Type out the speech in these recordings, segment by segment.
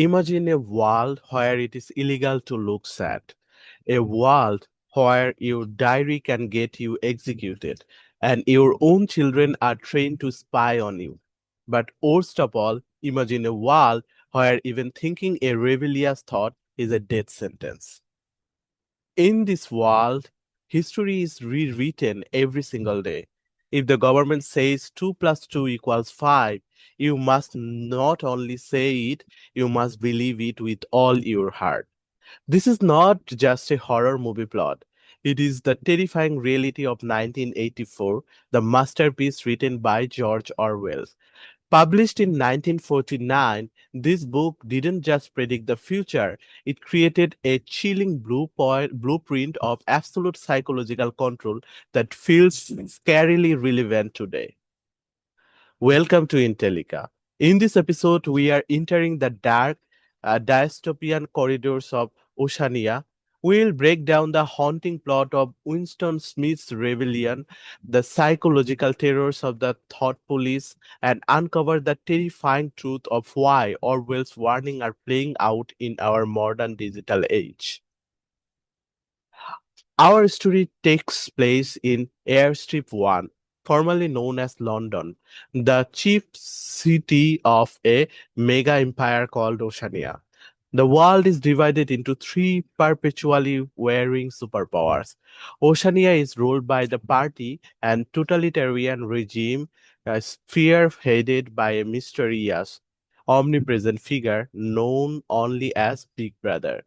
Imagine a world where it is illegal to look sad, a world where your diary can get you executed and your own children are trained to spy on you. But worst of all, imagine a world where even thinking a rebellious thought is a death sentence. In this world, history is rewritten every single day. If the government says 2 plus 2 equals 5, you must not only say it, you must believe it with all your heart. This is not just a horror movie plot. It is the terrifying reality of 1984, the masterpiece written by George Orwell. Published in 1949, this book didn't just predict the future, it created a chilling blueprint of absolute psychological control that feels scarily relevant today. Welcome to Intellica. In this episode, we are entering the dark, dystopian corridors of Oceania. We'll break down the haunting plot of Winston Smith's rebellion, the psychological terrors of the thought police, and uncover the terrifying truth of why Orwell's warnings are playing out in our modern digital age. Our story takes place in Airstrip 1, formerly known as London, the chief city of a mega empire called Oceania. The world is divided into three perpetually warring superpowers. Oceania is ruled by the party and totalitarian regime, spearheaded by a mysterious, omnipresent figure known only as Big Brother.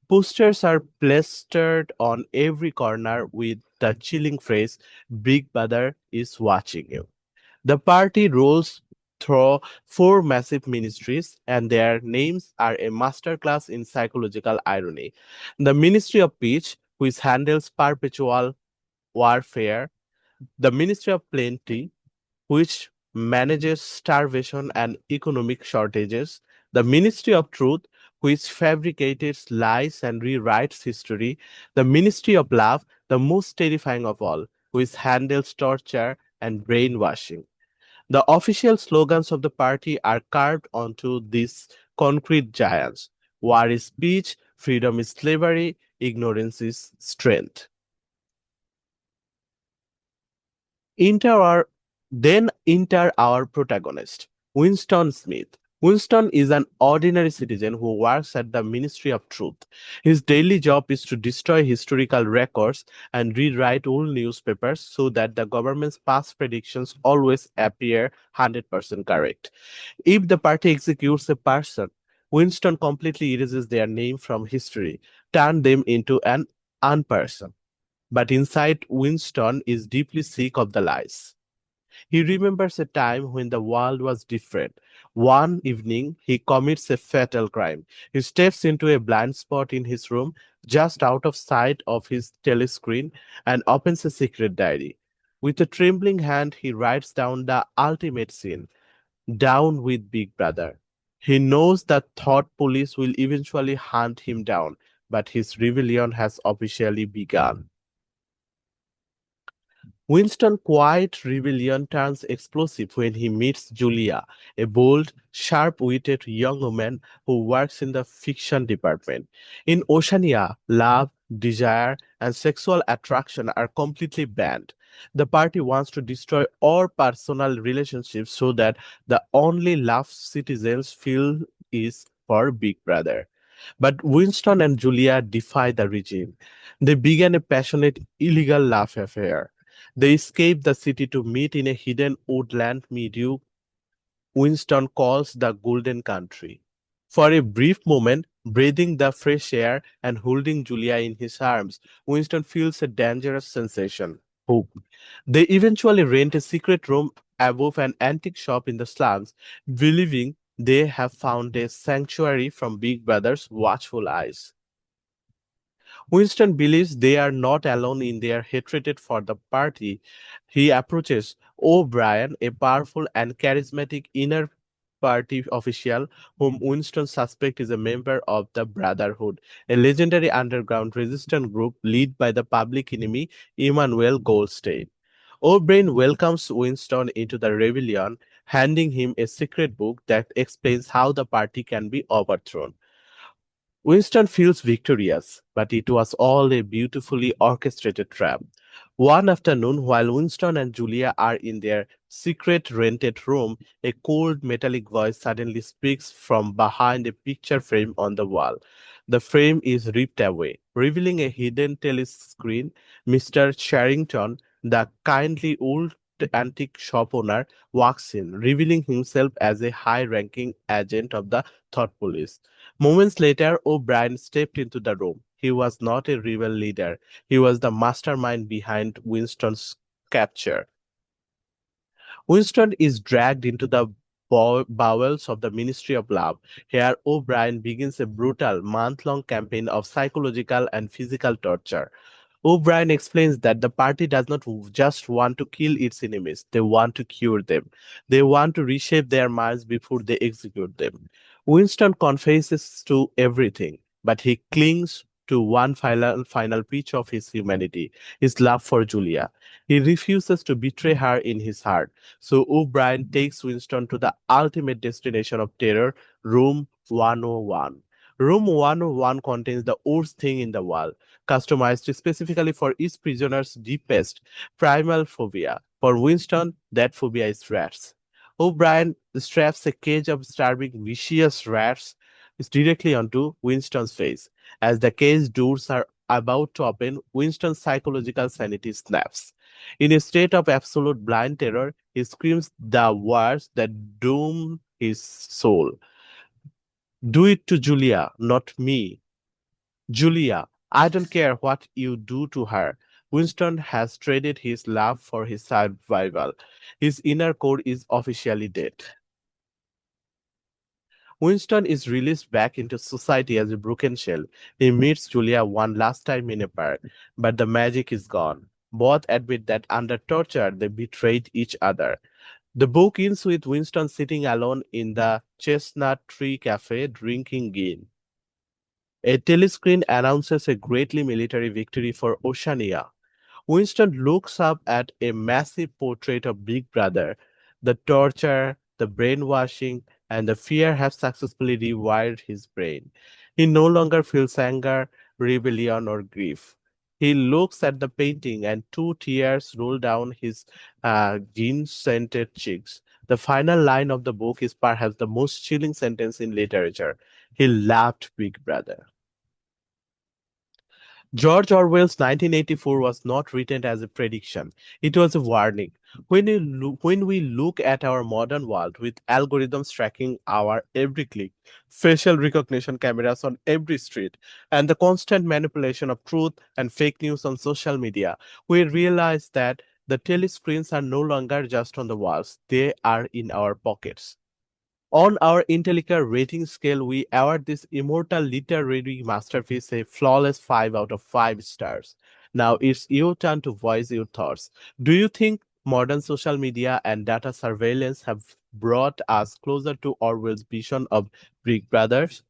Posters are plastered on every corner with the chilling phrase, Big Brother is watching you. The party rolls through four massive ministries, and their names are a masterclass in psychological irony. The Ministry of Peace, which handles perpetual warfare, the Ministry of Plenty, which manages starvation and economic shortages, the Ministry of Truth, which fabricates lies and rewrites history, the Ministry of Love, the most terrifying of all, which handles torture and brainwashing. The official slogans of the party are carved onto these concrete giants. War is speech, freedom is slavery, ignorance is strength. Enter our enter our protagonist, Winston Smith. Winston is an ordinary citizen who works at the Ministry of Truth. His daily job is to destroy historical records and rewrite old newspapers so that the government's past predictions always appear 100% correct. If the party executes a person, Winston completely erases their name from history, turn them into an unperson. But inside, Winston is deeply sick of the lies. He remembers a time when the world was different. One evening, he commits a fatal crime. He steps into a blind spot in his room, just out of sight of his telescreen, and opens a secret diary. With a trembling hand, he writes down the ultimate sin, down with Big Brother. He knows that thought police will eventually hunt him down, but his rebellion has officially begun. Winston's quiet rebellion turns explosive when he meets Julia, a bold, sharp-witted young woman who works in the fiction department. In Oceania, love, desire, and sexual attraction are completely banned. The party wants to destroy all personal relationships so that the only love citizens feel is for Big Brother. But Winston and Julia defy the regime. They begin a passionate, illegal love affair. They escape the city to meet in a hidden woodland meadow Winston calls the Golden Country. For a brief moment, breathing the fresh air and holding Julia in his arms, Winston feels a dangerous sensation, hope. They eventually rent a secret room above an antique shop in the slums, believing they have found a sanctuary from Big Brother's watchful eyes. Winston believes they are not alone in their hatred for the party. He approaches O'Brien, a powerful and charismatic inner party official whom Winston suspects is a member of the Brotherhood, a legendary underground resistance group led by the public enemy Emmanuel Goldstein. O'Brien welcomes Winston into the rebellion, handing him a secret book that explains how the party can be overthrown. Winston feels victorious, but it was all a beautifully orchestrated trap. One afternoon, while Winston and Julia are in their secret rented room, a cold metallic voice suddenly speaks from behind a picture frame on the wall. The frame is ripped away, revealing a hidden telescreen. Mr. Charrington, the kindly old antique shop owner, walks in, revealing himself as a high ranking agent of the Thought Police. Moments later, O'Brien stepped into the room. He was not a rebel leader. He was the mastermind behind Winston's capture. Winston is dragged into the bowels of the Ministry of Love. Here, O'Brien begins a brutal, month-long campaign of psychological and physical torture. O'Brien explains that the party does not just want to kill its enemies, they want to cure them. They want to reshape their minds before they execute them. Winston confesses to everything, but he clings to one final pitch of his humanity, his love for Julia. He refuses to betray her in his heart. So O'Brien takes Winston to the ultimate destination of terror, Room 101. Room 101 contains the worst thing in the world, customized specifically for each prisoner's deepest primal phobia. For Winston, that phobia is rats. O'Brien straps a cage of starving, vicious rats directly onto Winston's face. As the cage doors are about to open, Winston's psychological sanity snaps. In a state of absolute blind terror, he screams the words that doom his soul. Do it to Julia, not me. Julia, I don't care what you do to her. Winston has traded his love for his survival. His inner core is officially dead. Winston is released back into society as a broken shell. He meets Julia one last time in a park, but the magic is gone. Both admit that under torture they betrayed each other. The book ends with Winston sitting alone in the Chestnut Tree Cafe drinking gin. A telescreen announces a greatly military victory for Oceania. Winston looks up at a massive portrait of Big Brother. The torture, the brainwashing, and the fear have successfully rewired his brain. He no longer feels anger, rebellion, or grief. He looks at the painting and two tears roll down his gin-scented cheeks. The final line of the book is perhaps the most chilling sentence in literature. He laughed Big Brother. George Orwell's 1984 was not written as a prediction. It was a warning. When we look at our modern world with algorithms tracking our every click, facial recognition cameras on every street, and the constant manipulation of truth and fake news on social media, we realize that the telescreens are no longer just on the walls, they are in our pockets. On our Intellica rating scale, we award this immortal literary masterpiece a flawless 5 out of 5 stars. Now it's your turn to voice your thoughts. Do you think modern social media and data surveillance have brought us closer to Orwell's vision of Big Brothers?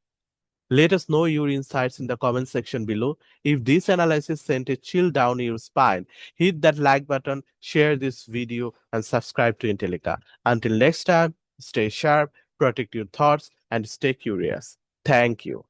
Let us know your insights in the comment section below. If this analysis sent a chill down your spine, hit that like button, share this video, and subscribe to Intellica. Until next time, stay sharp, protect your thoughts, and stay curious. Thank you.